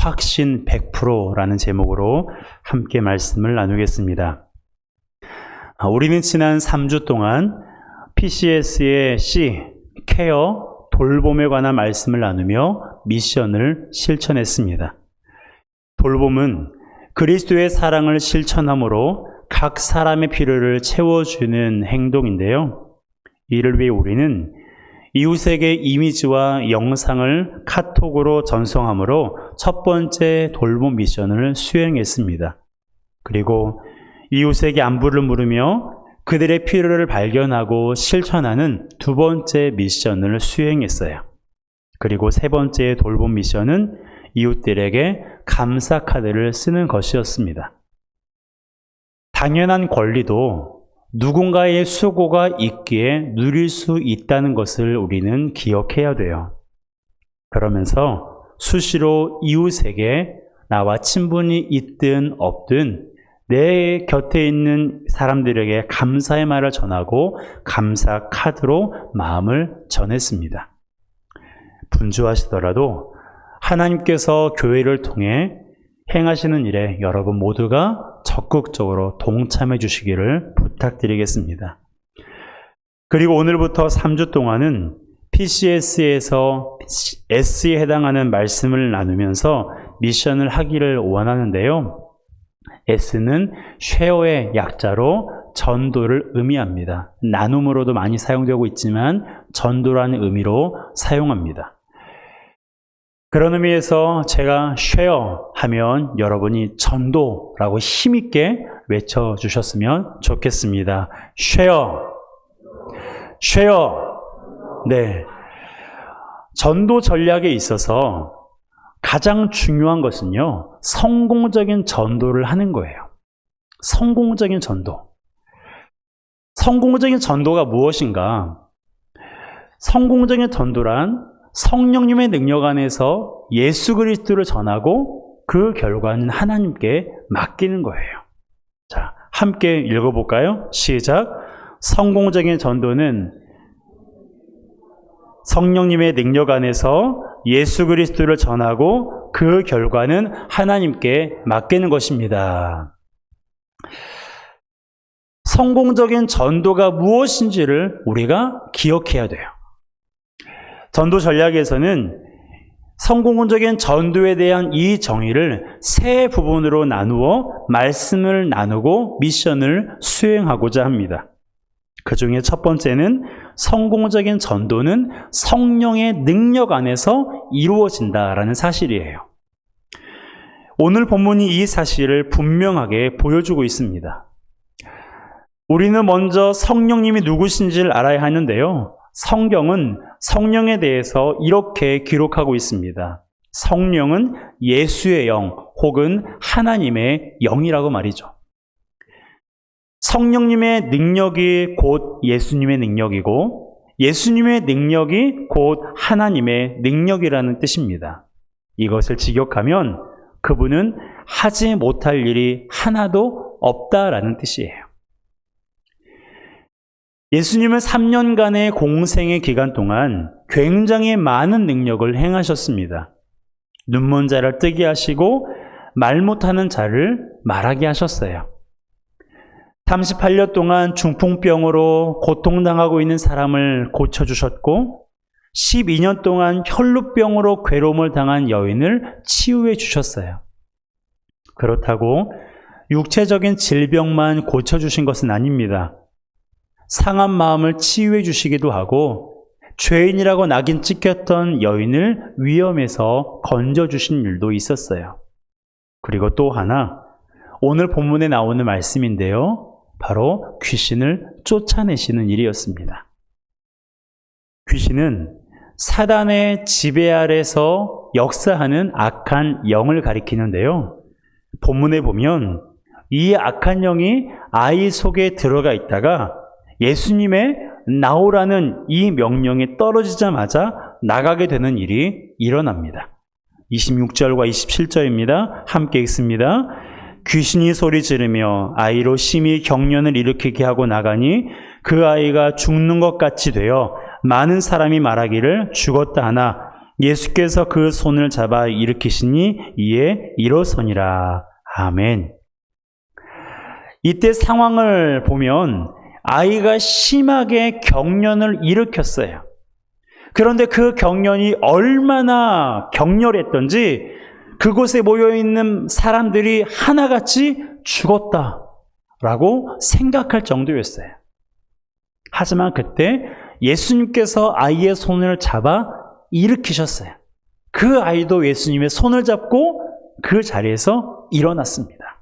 확신 100%라는 제목으로 함께 말씀을 나누겠습니다. 우리는 지난 3주 동안 PCS의 C, 케어, 돌봄에 관한 말씀을 나누며 미션을 실천했습니다. 돌봄은 그리스도의 사랑을 실천함으로 각 사람의 필요를 채워주는 행동인데요. 이를 위해 우리는 이웃에게 이미지와 영상을 카톡으로 전송함으로 첫 번째 돌봄 미션을 수행했습니다. 그리고 이웃에게 안부를 물으며 그들의 필요를 발견하고 실천하는 두 번째 미션을 수행했어요. 그리고 세 번째 돌봄 미션은 이웃들에게 감사 카드를 쓰는 것이었습니다. 당연한 권리도 누군가의 수고가 있기에 누릴 수 있다는 것을 우리는 기억해야 돼요. 그러면서 수시로 이웃에게 나와 친분이 있든 없든 내 곁에 있는 사람들에게 감사의 말을 전하고 감사 카드로 마음을 전했습니다. 분주하시더라도 하나님께서 교회를 통해 행하시는 일에 여러분 모두가 적극적으로 동참해 주시기를 부탁드리겠습니다. 그리고 오늘부터 3주 동안은 PCS에서 S에 해당하는 말씀을 나누면서 미션을 하기를 원하는데요. S는 쉐어의 약자로 전도를 의미합니다. 나눔으로도 많이 사용되고 있지만 전도라는 의미로 사용합니다. 그런 의미에서 제가 쉐어 하면 여러분이 전도라고 힘있게 외쳐주셨으면 좋겠습니다. 쉐어, 쉐어. 네. 전도 전략에 있어서 가장 중요한 것은요, 성공적인 전도를 하는 거예요. 성공적인 전도. 성공적인 전도가 무엇인가? 성공적인 전도란 성령님의 능력 안에서 예수 그리스도를 전하고 그 결과는 하나님께 맡기는 거예요. 자, 함께 읽어볼까요? 시작. 성공적인 전도는 성령님의 능력 안에서 예수 그리스도를 전하고 그 결과는 하나님께 맡기는 것입니다. 성공적인 전도가 무엇인지를 우리가 기억해야 돼요. 전도 전략에서는 성공적인 전도에 대한 이 정의를 세 부분으로 나누어 말씀을 나누고 미션을 수행하고자 합니다. 그 중에 첫 번째는 성공적인 전도는 성령의 능력 안에서 이루어진다라는 사실이에요. 오늘 본문이 이 사실을 분명하게 보여주고 있습니다. 우리는 먼저 성령님이 누구신지를 알아야 하는데요. 성경은 성령에 대해서 이렇게 기록하고 있습니다. 성령은 예수의 영 혹은 하나님의 영이라고 말이죠. 성령님의 능력이 곧 예수님의 능력이고 예수님의 능력이 곧 하나님의 능력이라는 뜻입니다. 이것을 직역하면 그분은 하지 못할 일이 하나도 없다라는 뜻이에요. 예수님은 3년간의 공생의 기간 동안 굉장히 많은 능력을 행하셨습니다. 눈먼 자를 뜨게 하시고 말 못하는 자를 말하게 하셨어요. 38년 동안 중풍병으로 고통당하고 있는 사람을 고쳐주셨고 12년 동안 혈루병으로 괴로움을 당한 여인을 치유해 주셨어요. 그렇다고 육체적인 질병만 고쳐주신 것은 아닙니다. 상한 마음을 치유해 주시기도 하고 죄인이라고 낙인 찍혔던 여인을 위험에서 건져주신 일도 있었어요. 그리고 또 하나, 오늘 본문에 나오는 말씀인데요. 바로 귀신을 쫓아내시는 일이었습니다. 귀신은 사단의 지배 아래서 역사하는 악한 영을 가리키는데요. 본문에 보면 이 악한 영이 아이 속에 들어가 있다가 예수님의 나오라는 이 명령이 떨어지자마자 나가게 되는 일이 일어납니다. 26절과 27절입니다. 함께 읽습니다. 귀신이 소리 지르며 아이로 심히 경련을 일으키게 하고 나가니 그 아이가 죽는 것 같이 되어 많은 사람이 말하기를 죽었다 하나 예수께서 그 손을 잡아 일으키시니 이에 일어서니라. 아멘. 이때 상황을 보면 아이가 심하게 경련을 일으켰어요. 그런데 그 경련이 얼마나 격렬했던지 그곳에 모여있는 사람들이 하나같이 죽었다라고 생각할 정도였어요. 하지만 그때 예수님께서 아이의 손을 잡아 일으키셨어요. 그 아이도 예수님의 손을 잡고 그 자리에서 일어났습니다.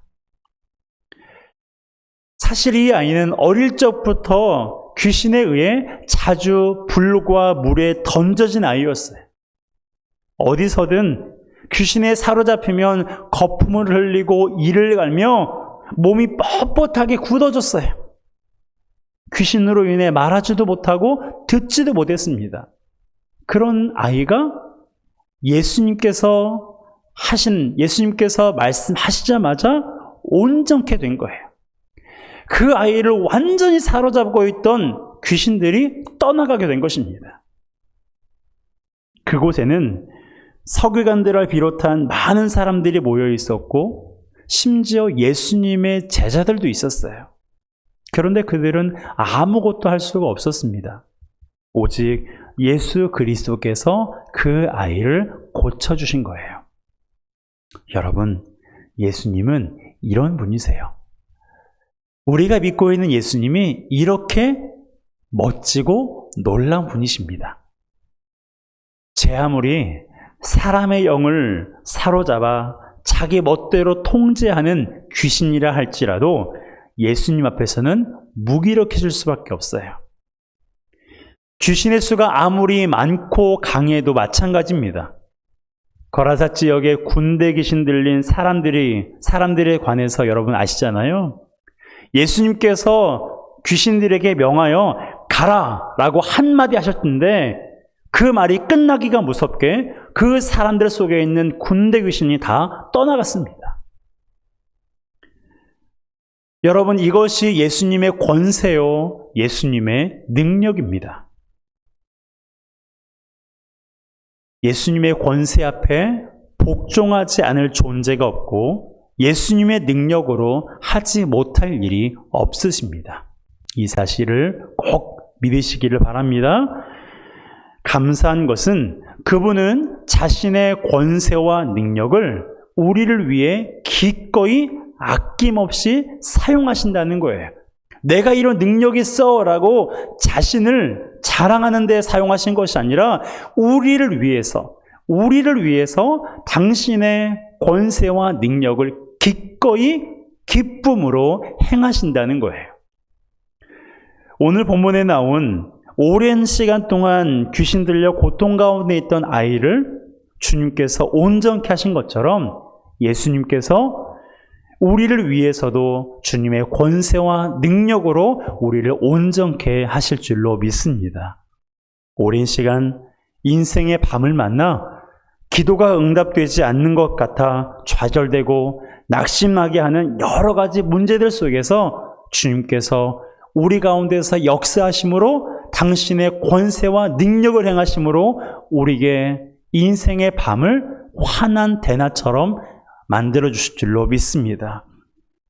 사실 이 아이는 어릴 적부터 귀신에 의해 자주 불과 물에 던져진 아이였어요. 어디서든 귀신에 사로잡히면 거품을 흘리고 이를 갈며 몸이 뻣뻣하게 굳어졌어요. 귀신으로 인해 말하지도 못하고 듣지도 못했습니다. 그런 아이가 예수님께서 말씀하시자마자 온전케 된 거예요. 그 아이를 완전히 사로잡고 있던 귀신들이 떠나가게 된 것입니다. 그곳에는 서기관들을 비롯한 많은 사람들이 모여 있었고 심지어 예수님의 제자들도 있었어요. 그런데 그들은 아무것도 할 수가 없었습니다. 오직 예수 그리스도께서 그 아이를 고쳐주신 거예요. 여러분, 예수님은 이런 분이세요. 우리가 믿고 있는 예수님이 이렇게 멋지고 놀라운 분이십니다. 제 아무리 사람의 영을 사로잡아 자기 멋대로 통제하는 귀신이라 할지라도 예수님 앞에서는 무기력해질 수밖에 없어요. 귀신의 수가 아무리 많고 강해도 마찬가지입니다. 거라사 지역에 군대 귀신 들린 사람들에 관해서 여러분 아시잖아요. 예수님께서 귀신들에게 명하여 가라 라고 한마디 하셨는데 그 말이 끝나기가 무섭게 그 사람들 속에 있는 군대 귀신이 다 떠나갔습니다. 여러분, 이것이 예수님의 권세요, 예수님의 능력입니다. 예수님의 권세 앞에 복종하지 않을 존재가 없고 예수님의 능력으로 하지 못할 일이 없으십니다. 이 사실을 꼭 믿으시기를 바랍니다. 감사한 것은 그분은 자신의 권세와 능력을 우리를 위해 기꺼이 아낌없이 사용하신다는 거예요. 내가 이런 능력이 있어 라고 자신을 자랑하는 데 사용하신 것이 아니라 우리를 위해서 당신의 권세와 능력을 기꺼이 기쁨으로 행하신다는 거예요. 오늘 본문에 나온 오랜 시간 동안 귀신 들려 고통 가운데 있던 아이를 주님께서 온전케 하신 것처럼 예수님께서 우리를 위해서도 주님의 권세와 능력으로 우리를 온전케 하실 줄로 믿습니다. 오랜 시간 인생의 밤을 만나 기도가 응답되지 않는 것 같아 좌절되고 낙심하게 하는 여러 가지 문제들 속에서 주님께서 우리 가운데서 역사하심으로 당신의 권세와 능력을 행하심으로 우리에게 인생의 밤을 환한 대낮처럼 만들어 주실 줄로 믿습니다.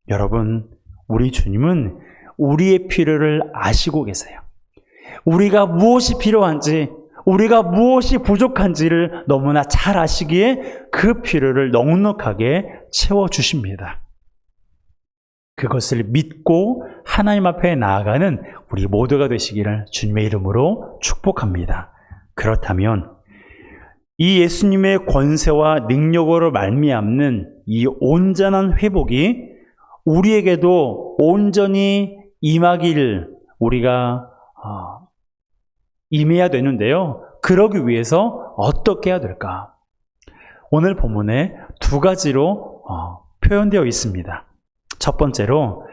여러분, 우리 주님은 우리의 필요를 아시고 계세요. 우리가 무엇이 필요한지, 우리가 무엇이 부족한지를 너무나 잘 아시기에 그 필요를 넉넉하게 채워주십니다. 그것을 믿고 하나님 앞에 나아가는 우리 모두가 되시기를 주님의 이름으로 축복합니다. 그렇다면 이 예수님의 권세와 능력으로 말미암는 이 온전한 회복이 우리에게도 온전히 임하기를 우리가 임해야 되는데요. 그러기 위해서 어떻게 해야 될까? 오늘 본문에 두 가지로 표현되어 있습니다. 첫 번째로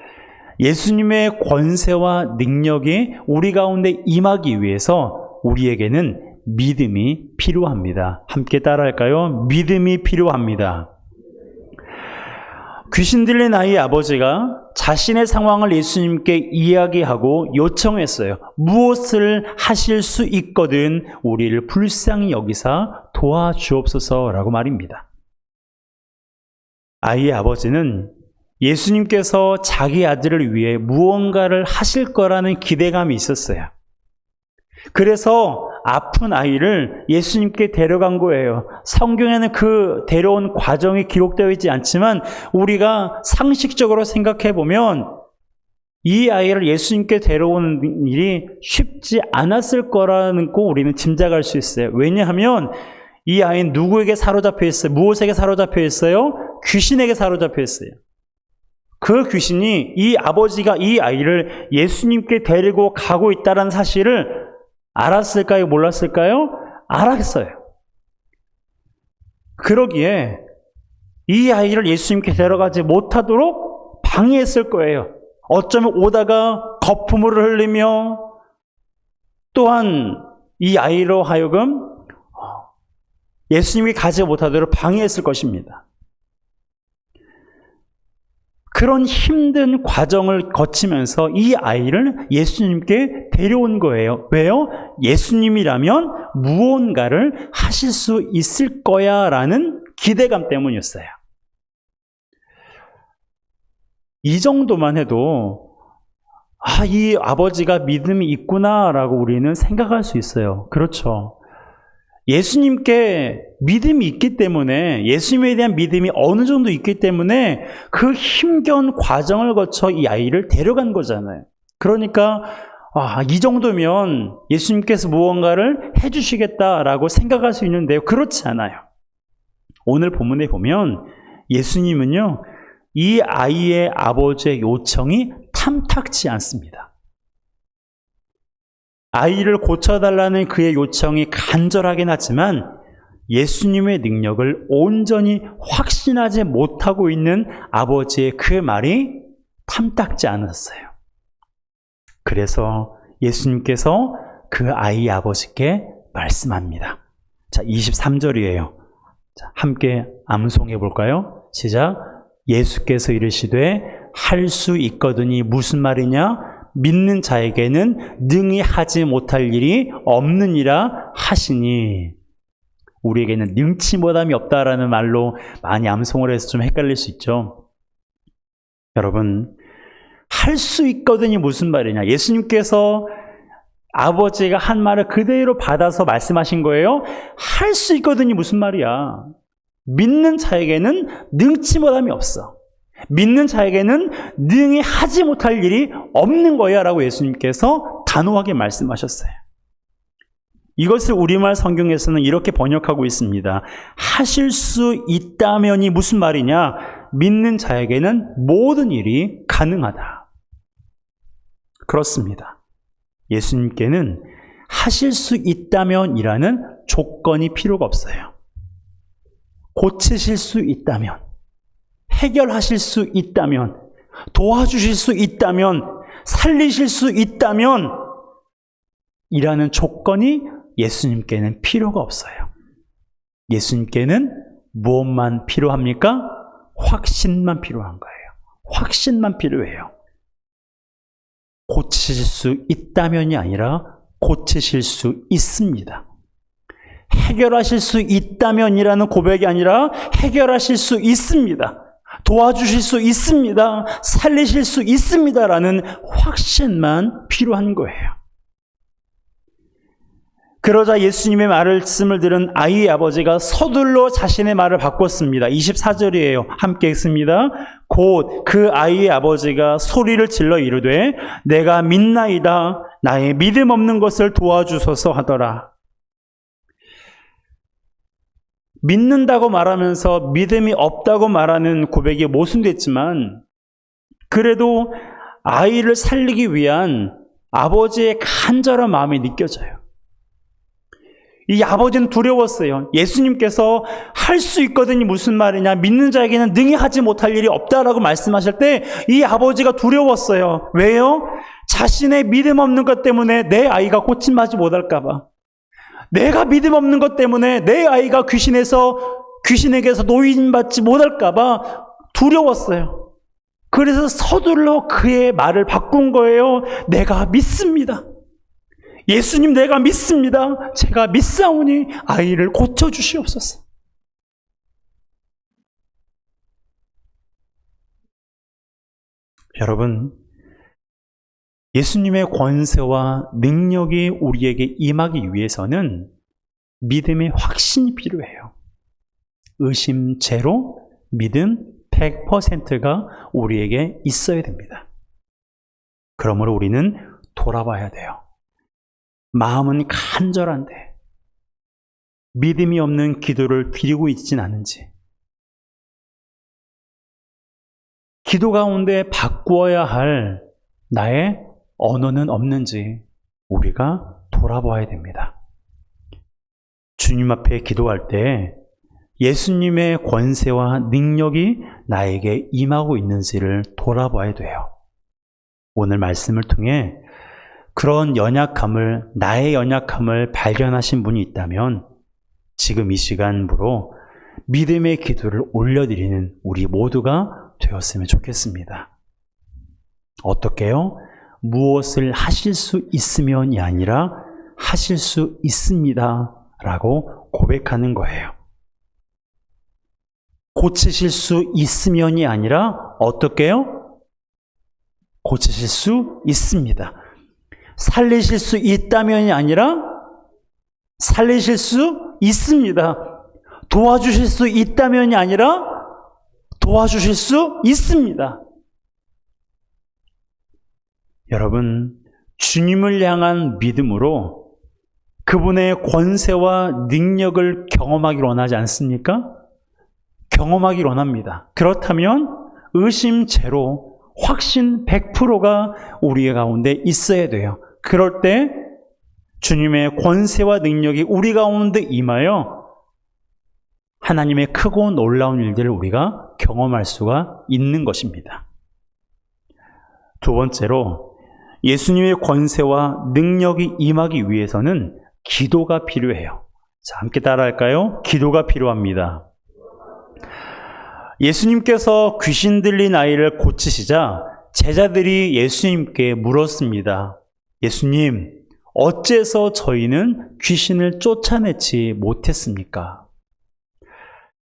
예수님의 권세와 능력이 우리 가운데 임하기 위해서 우리에게는 믿음이 필요합니다. 함께 따라할까요? 믿음이 필요합니다. 귀신 들린 아이의 아버지가 자신의 상황을 예수님께 이야기하고 요청했어요. 무엇을 하실 수 있거든 우리를 불쌍히 여기사 도와주옵소서라고 말입니다. 아이의 아버지는 예수님께서 자기 아들을 위해 무언가를 하실 거라는 기대감이 있었어요. 그래서 아픈 아이를 예수님께 데려간 거예요. 성경에는 그 데려온 과정이 기록되어 있지 않지만 우리가 상식적으로 생각해 보면 이 아이를 예수님께 데려오는 일이 쉽지 않았을 거라는 거 우리는 짐작할 수 있어요. 왜냐하면 이 아이는 누구에게 사로잡혀 있어요? 무엇에게 사로잡혀 있어요? 귀신에게 사로잡혀 있어요. 그 귀신이 이 아버지가 이 아이를 예수님께 데리고 가고 있다는 사실을 알았을까요? 몰랐을까요? 알았어요. 그러기에 이 아이를 예수님께 데려가지 못하도록 방해했을 거예요. 어쩌면 오다가 거품을 흘리며 또한 이 아이로 하여금 예수님이 가지 못하도록 방해했을 것입니다. 그런 힘든 과정을 거치면서 이 아이를 예수님께 데려온 거예요. 왜요? 예수님이라면 무언가를 하실 수 있을 거야 라는 기대감 때문이었어요. 이 정도만 해도 이 아버지가 믿음이 있구나라고 우리는 생각할 수 있어요. 그렇죠. 예수님께 믿음이 있기 때문에, 예수님에 대한 믿음이 어느 정도 있기 때문에 그 힘겨운 과정을 거쳐 이 아이를 데려간 거잖아요. 그러니까 이 정도면 예수님께서 무언가를 해주시겠다라고 생각할 수 있는데요. 그렇지 않아요. 오늘 본문에 보면 예수님은요, 이 아이의 아버지의 요청이 탐탁지 않습니다. 아이를 고쳐달라는 그의 요청이 간절하긴 하지만 예수님의 능력을 온전히 확신하지 못하고 있는 아버지의 그 말이 탐탁지 않았어요. 그래서 예수님께서 그 아이의 아버지께 말씀합니다. 자, 23절이에요. 자, 함께 암송해 볼까요? 시작. 예수께서 이르시되 할 수 있거든이 무슨 말이냐? 믿는 자에게는 능히 하지 못할 일이 없느니라 하시니. 우리에게는 능치 못함이 없다라는 말로 많이 암송을 해서 좀 헷갈릴 수 있죠. 여러분, 할 수 있거든이 무슨 말이냐? 예수님께서 아버지가 한 말을 그대로 받아서 말씀하신 거예요. 할 수 있거든이 무슨 말이야? 믿는 자에게는 능치 못함이 없어. 믿는 자에게는 능히 하지 못할 일이 없는 거야 라고 예수님께서 단호하게 말씀하셨어요. 이것을 우리말 성경에서는 이렇게 번역하고 있습니다. 하실 수 있다면이 무슨 말이냐? 믿는 자에게는 모든 일이 가능하다. 그렇습니다. 예수님께는 하실 수 있다면이라는 조건이 필요가 없어요. 고치실 수 있다면, 해결하실 수 있다면, 도와주실 수 있다면, 살리실 수 있다면 이라는 조건이 예수님께는 필요가 없어요. 예수님께는 무엇만 필요합니까? 확신만 필요한 거예요. 확신만 필요해요. 고치실 수 있다면이 아니라 고치실 수 있습니다. 해결하실 수 있다면이라는 고백이 아니라 해결하실 수 있습니다. 도와주실 수 있습니다. 살리실 수 있습니다라는 확신만 필요한 거예요. 그러자 예수님의 말씀을 들은 아이의 아버지가 서둘러 자신의 말을 바꿨습니다. 24절이에요. 함께 읽습니다. 곧 그 아이의 아버지가 소리를 질러 이르되 내가 믿나이다. 나의 믿음 없는 것을 도와주소서 하더라. 믿는다고 말하면서 믿음이 없다고 말하는 고백이 모순됐지만 그래도 아이를 살리기 위한 아버지의 간절한 마음이 느껴져요. 이 아버지는 두려웠어요. 예수님께서 할 수 있거든이 무슨 말이냐? 믿는 자에게는 능히 하지 못할 일이 없다라고 말씀하실 때 이 아버지가 두려웠어요. 왜요? 자신의 믿음 없는 것 때문에 내 아이가 고침받지 못할까 봐. 내가 믿음 없는 것 때문에 내 아이가 귀신에게서 노인받지 못할까 봐 두려웠어요. 그래서 서둘러 그의 말을 바꾼 거예요. 내가 믿습니다. 예수님 내가 믿습니다. 제가 믿사오니 아이를 고쳐주시옵소서. 여러분, 예수님의 권세와 능력이 우리에게 임하기 위해서는 믿음의 확신이 필요해요. 의심 제로, 믿음 100%가 우리에게 있어야 됩니다. 그러므로 우리는 돌아봐야 돼요. 마음은 간절한데 믿음이 없는 기도를 드리고 있진 않은지, 기도 가운데 바꾸어야 할 나의 언어는 없는지 우리가 돌아봐야 됩니다. 주님 앞에 기도할 때 예수님의 권세와 능력이 나에게 임하고 있는지를 돌아봐야 돼요. 오늘 말씀을 통해 그런 연약함을, 나의 연약함을 발견하신 분이 있다면 지금 이 시간부로 믿음의 기도를 올려드리는 우리 모두가 되었으면 좋겠습니다. 어떻게요? 무엇을 하실 수 있으면이 아니라 하실 수 있습니다 라고 고백하는 거예요. 고치실 수 있으면이 아니라 어떻게요? 고치실 수 있습니다. 살리실 수 있다면이 아니라 살리실 수 있습니다. 도와주실 수 있다면이 아니라 도와주실 수 있습니다. 여러분, 주님을 향한 믿음으로 그분의 권세와 능력을 경험하기를 원하지 않습니까? 경험하기를 원합니다. 그렇다면 의심 제로, 확신 100%가 우리 가운데 있어야 돼요. 그럴 때 주님의 권세와 능력이 우리 가운데 임하여 하나님의 크고 놀라운 일들을 우리가 경험할 수가 있는 것입니다. 두 번째로, 예수님의 권세와 능력이 임하기 위해서는 기도가 필요해요. 자, 함께 따라할까요? 기도가 필요합니다. 예수님께서 귀신 들린 아이를 고치시자 제자들이 예수님께 물었습니다. 예수님, 어째서 저희는 귀신을 쫓아내지 못했습니까?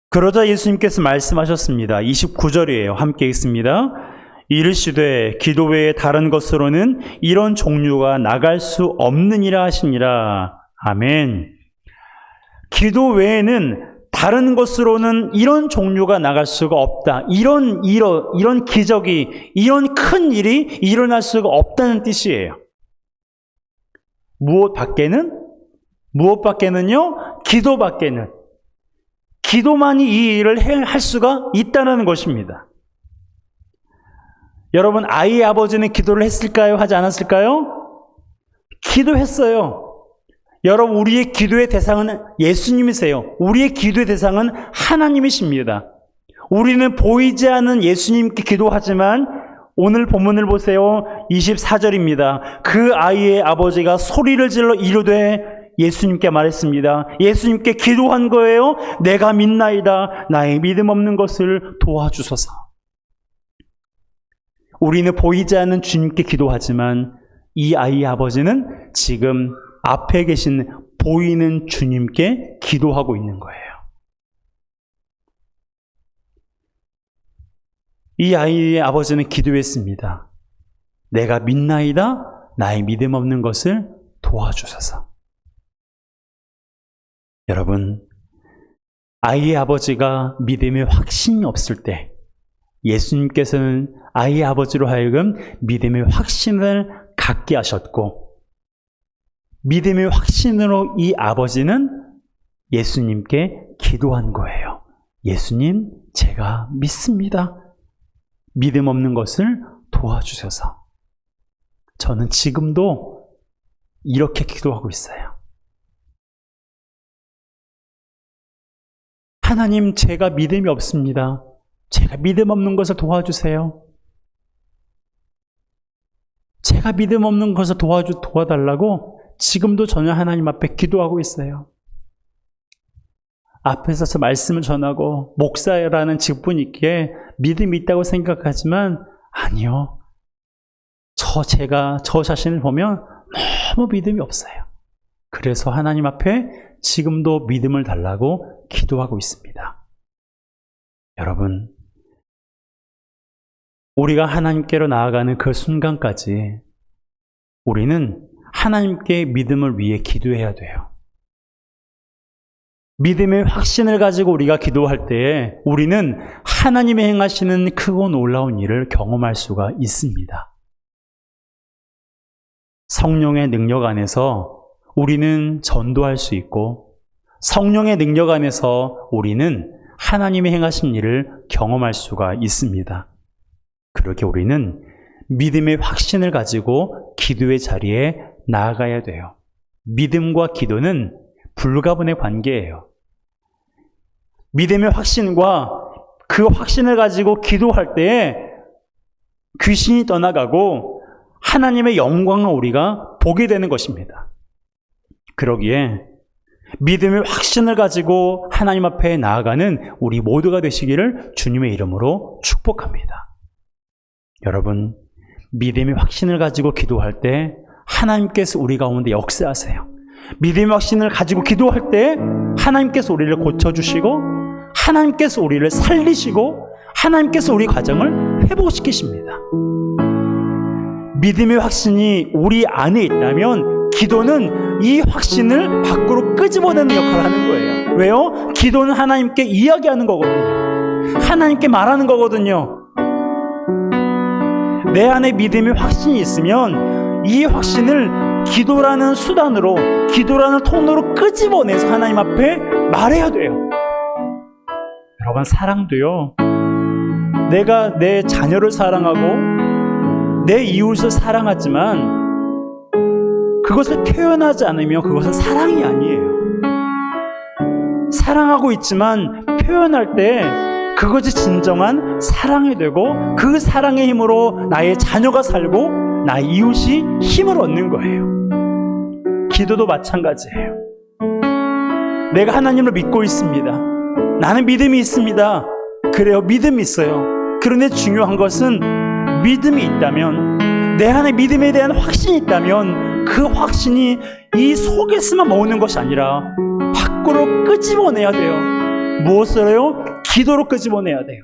그러자 예수님께서 말씀하셨습니다. 29절이에요. 함께 읽습니다. 이르시되 기도 외에 다른 것으로는 이런 종류가 나갈 수 없느니라 하시니라. 아멘. 기도 외에는 다른 것으로는 이런 종류가 나갈 수가 없다. 이런 기적이, 이런 큰 일이 일어날 수가 없다는 뜻이에요. 무엇 밖에는요? 기도 밖에는. 기도만이 이 일을 할 수가 있다는 것입니다. 여러분, 아이의 아버지는 기도를 했을까요? 하지 않았을까요? 기도했어요. 여러분, 우리의 기도의 대상은 예수님이세요. 우리의 기도의 대상은 하나님이십니다. 우리는 보이지 않는 예수님께 기도하지만 오늘 본문을 보세요. 24절입니다. 그 아이의 아버지가 소리를 질러 이르되 예수님께 말했습니다. 예수님께 기도한 거예요. 내가 믿나이다. 나의 믿음 없는 것을 도와주소서. 우리는 보이지 않는 주님께 기도하지만 이 아이의 아버지는 지금 앞에 계신 보이는 주님께 기도하고 있는 거예요. 이 아이의 아버지는 기도했습니다. 내가 믿나이다. 나의 믿음 없는 것을 도와주소서. 여러분, 아이의 아버지가 믿음의 확신이 없을 때 예수님께서는 아이의 아버지로 하여금 믿음의 확신을 갖게 하셨고, 믿음의 확신으로 이 아버지는 예수님께 기도한 거예요. 예수님, 제가 믿습니다. 믿음 없는 것을 도와주셔서. 저는 지금도 이렇게 기도하고 있어요. 하나님, 제가 믿음이 없습니다. 제가 믿음 없는 것을 도와주세요. 제가 믿음 없는 것을 도와달라고 지금도 저는 하나님 앞에 기도하고 있어요. 앞에 서서 말씀을 전하고 목사라는 직분이 있기에 믿음이 있다고 생각하지만 아니요. 제가 저 자신을 보면 너무 믿음이 없어요. 그래서 하나님 앞에 지금도 믿음을 달라고 기도하고 있습니다. 여러분, 우리가 하나님께로 나아가는 그 순간까지 우리는 하나님께 믿음을 위해 기도해야 돼요. 믿음의 확신을 가지고 우리가 기도할 때에 우리는 하나님의 행하시는 크고 놀라운 일을 경험할 수가 있습니다. 성령의 능력 안에서 우리는 전도할 수 있고 성령의 능력 안에서 우리는 하나님의 행하신 일을 경험할 수가 있습니다. 그렇게 우리는 믿음의 확신을 가지고 기도의 자리에 나아가야 돼요. 믿음과 기도는 불가분의 관계예요. 믿음의 확신과 그 확신을 가지고 기도할 때에 귀신이 떠나가고 하나님의 영광을 우리가 보게 되는 것입니다. 그러기에 믿음의 확신을 가지고 하나님 앞에 나아가는 우리 모두가 되시기를 주님의 이름으로 축복합니다. 여러분, 믿음의 확신을 가지고 기도할 때 하나님께서 우리 가운데 역사하세요. 믿음의 확신을 가지고 기도할 때 하나님께서 우리를 고쳐주시고 하나님께서 우리를 살리시고 하나님께서 우리 가정을 회복시키십니다. 믿음의 확신이 우리 안에 있다면 기도는 이 확신을 밖으로 끄집어내는 역할을 하는 거예요. 왜요? 기도는 하나님께 이야기하는 거거든요. 하나님께 말하는 거거든요. 내 안에 믿음의 확신이 있으면 이 확신을 기도라는 수단으로, 기도라는 통로로 끄집어내서 하나님 앞에 말해야 돼요. 여러분, 사랑도요, 내가 내 자녀를 사랑하고 내 이웃을 사랑하지만 그것을 표현하지 않으면 그것은 사랑이 아니에요. 사랑하고 있지만 표현할 때 그것이 진정한 사랑이 되고 그 사랑의 힘으로 나의 자녀가 살고 나의 이웃이 힘을 얻는 거예요. 기도도 마찬가지예요. 내가 하나님을 믿고 있습니다. 나는 믿음이 있습니다. 그래요, 믿음이 있어요. 그런데 중요한 것은 믿음이 있다면, 내 안에 믿음에 대한 확신이 있다면 그 확신이 이 속에서만 머무는 것이 아니라 밖으로 끄집어내야 돼요. 무엇으로요? 기도로 끄집어내야 돼요.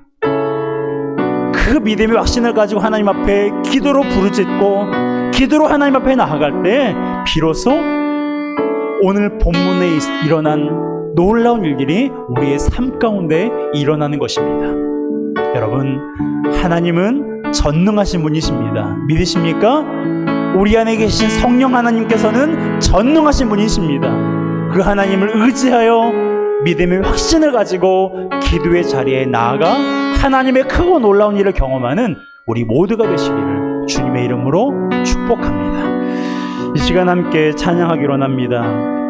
그 믿음의 확신을 가지고 하나님 앞에 기도로 부르짖고 기도로 하나님 앞에 나아갈 때 비로소 오늘 본문에 일어난 놀라운 일들이 우리의 삶 가운데 일어나는 것입니다. 여러분, 하나님은 전능하신 분이십니다. 믿으십니까? 우리 안에 계신 성령 하나님께서는 전능하신 분이십니다. 그 하나님을 의지하여 믿음의 확신을 가지고 기도의 자리에 나아가 하나님의 크고 놀라운 일을 경험하는 우리 모두가 되시기를 주님의 이름으로 축복합니다. 이 시간 함께 찬양하기로 합니다.